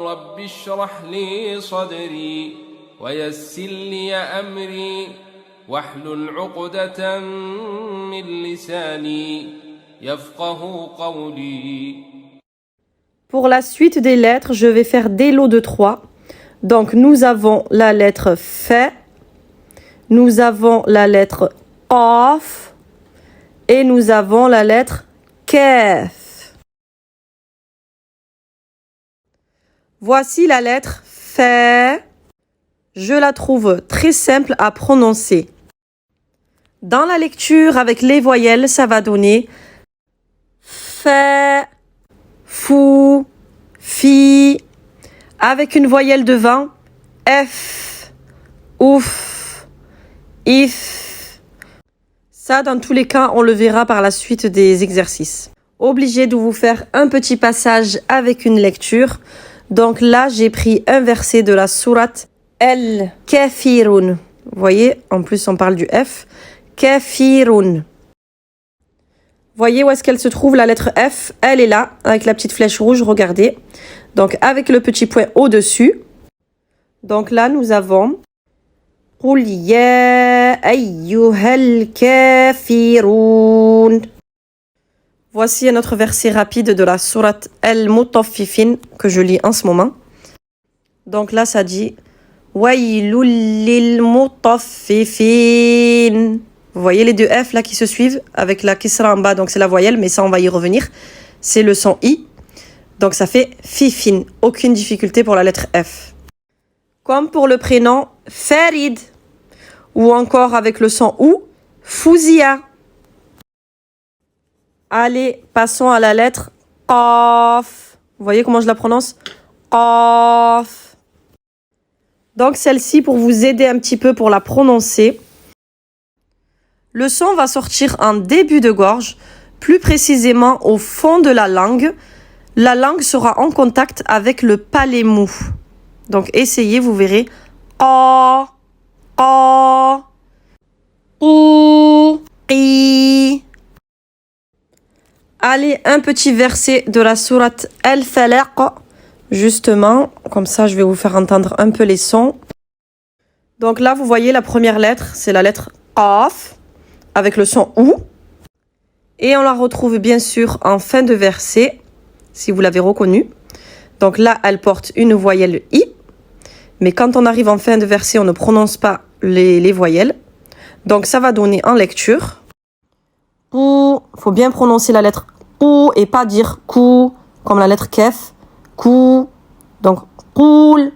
رب اشرح لي صدري ويسر لي أمري واحلل عقدة من لساني يفقه قولي. Pour la suite des lettres, je vais faire des lots de 3. Donc, nous avons la lettre F, nous avons la lettre Qaf et nous avons la lettre Kaf. Voici la lettre F. Je la trouve très simple à prononcer. Dans la lecture avec les voyelles, ça va donner F, Fou, Fi, avec une voyelle devant, F, Ouf, If. Ça, dans tous les cas, on le verra par la suite des exercices. Obligé de vous faire un petit passage avec une lecture. Donc là, j'ai pris un verset de la sourate Al-Kafirun. Vous voyez, en plus, on parle du F. Kafirun. Voyez où est-ce qu'elle se trouve, la lettre F? Elle est là, avec la petite flèche rouge, regardez. Donc, avec le petit point au-dessus. Donc là, nous avons Qul ya ayyuhal kafirun. Voici un autre verset rapide de la sourate Al-Mutaffifin que je lis en ce moment. Donc là, ça dit Waylul lil mutaffifin. Vous voyez les deux F là qui se suivent avec la kisra en bas, donc c'est la voyelle, mais ça on va y revenir. C'est le son I, donc ça fait fifin. Aucune difficulté pour la lettre F. Comme pour le prénom Farid, ou encore avec le son OU, Fouzia. Allez, passons à la lettre Qaf. Vous voyez comment je la prononce? Qaf. Donc celle-ci, pour vous aider un petit peu pour la prononcer, le son va sortir en début de gorge, plus précisément au fond de la langue. La langue sera en contact avec le palais mou. Donc essayez, vous verrez. Qa, qa, qu, qi. Allez, un petit verset de la sourate Al-Falaq. Justement, comme ça je vais vous faire entendre un peu les sons. Donc là, vous voyez la première lettre, c'est la lettre Qaf, avec le son OU. Et on la retrouve bien sûr en fin de verset, si vous l'avez reconnu. Donc là, elle porte une voyelle I. Mais quand on arrive en fin de verset, on ne prononce pas les voyelles. Donc ça va donner en lecture. Il faut bien prononcer la lettre Q et pas dire Kou, comme la lettre Kef. Kou. Donc, Qul.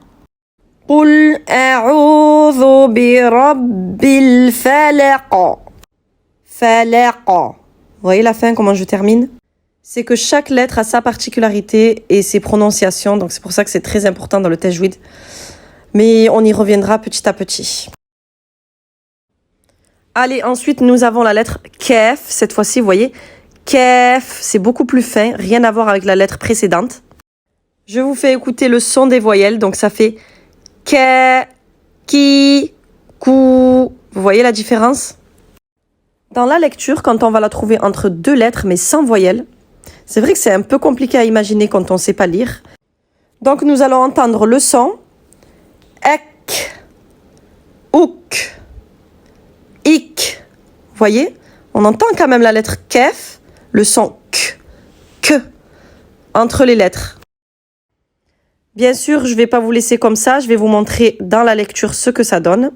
Qul a'udhu bi rabbil falaq. Falaq. Vous voyez la fin, comment je termine? C'est que chaque lettre a sa particularité et ses prononciations. Donc, c'est pour ça que c'est très important dans le tajwid. Mais on y reviendra petit à petit. Allez, ensuite, nous avons la lettre Kaf. Cette fois-ci, vous voyez, Kaf, c'est beaucoup plus fin. Rien à voir avec la lettre précédente. Je vous fais écouter le son des voyelles. Donc, ça fait Ka, Ki, Kou. Vous voyez la différence? Dans la lecture, quand on va la trouver entre deux lettres, mais sans voyelle, c'est vrai que c'est un peu compliqué à imaginer quand on ne sait pas lire. Donc, nous allons entendre le son Ek, Ouk, Ik. Vous voyez? On entend quand même la lettre Kef, le son K, entre les lettres. Bien sûr, je ne vais pas vous laisser comme ça. Je vais vous montrer dans la lecture ce que ça donne.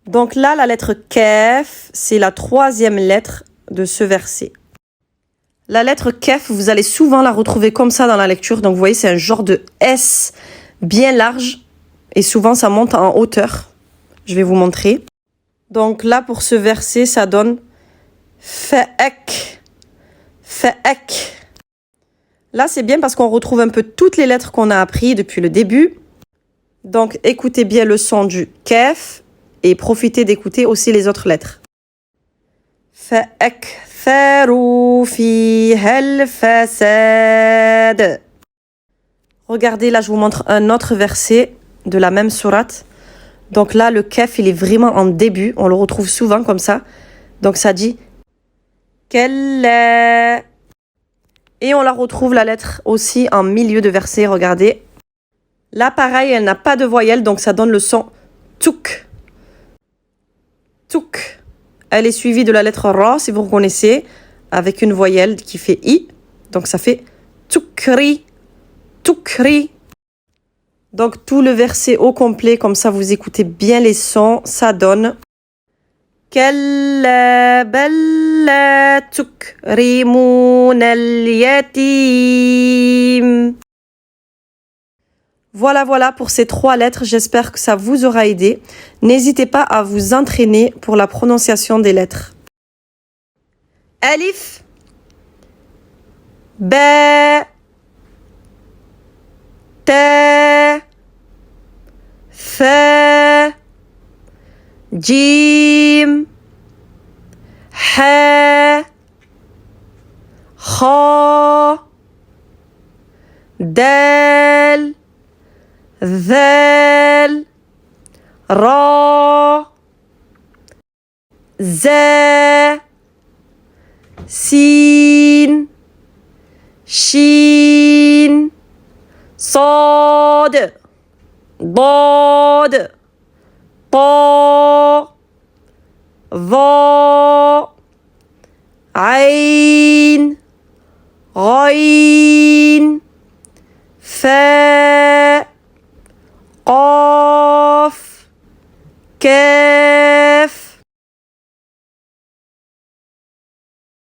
Donc là, la lettre Kaf, c'est la troisième lettre de ce verset. La lettre Kaf, vous allez souvent la retrouver comme ça dans la lecture. Donc vous voyez, c'est un genre de S bien large. Et souvent, ça monte en hauteur. Je vais vous montrer. Donc là, pour ce verset, ça donne Fa'ak, Fa'ak. Là, c'est bien parce qu'on retrouve un peu toutes les lettres qu'on a apprises depuis le début. Donc, écoutez bien le son du Kaf et profitez d'écouter aussi les autres lettres. Fa'aktharu fihal fasad. Regardez, là, je vous montre un autre verset de la même sourate. Donc là, le Kaf, il est vraiment en début. On le retrouve souvent comme ça. Donc, ça dit Kalla. Et on la retrouve, la lettre, aussi en milieu de verset. Regardez. Là, pareil, elle n'a pas de voyelle, donc ça donne le son touk. Touk. Elle est suivie de la lettre ra, si vous reconnaissez, avec une voyelle qui fait i. Donc ça fait toukri. Toukri. Donc tout le verset au complet, comme ça vous écoutez bien les sons, ça donne كلا بل لا تكرمون اليتيم. Voilà pour ces 3 lettres. J'espère que ça vous aura aidé. N'hésitez pas à vous entraîner pour la prononciation des lettres. Alif, Ba, Ta, Fa, Jim, Ha, Kha, Dal, ذال را زا سين شين صاد ضاد طا ظا عين غين فا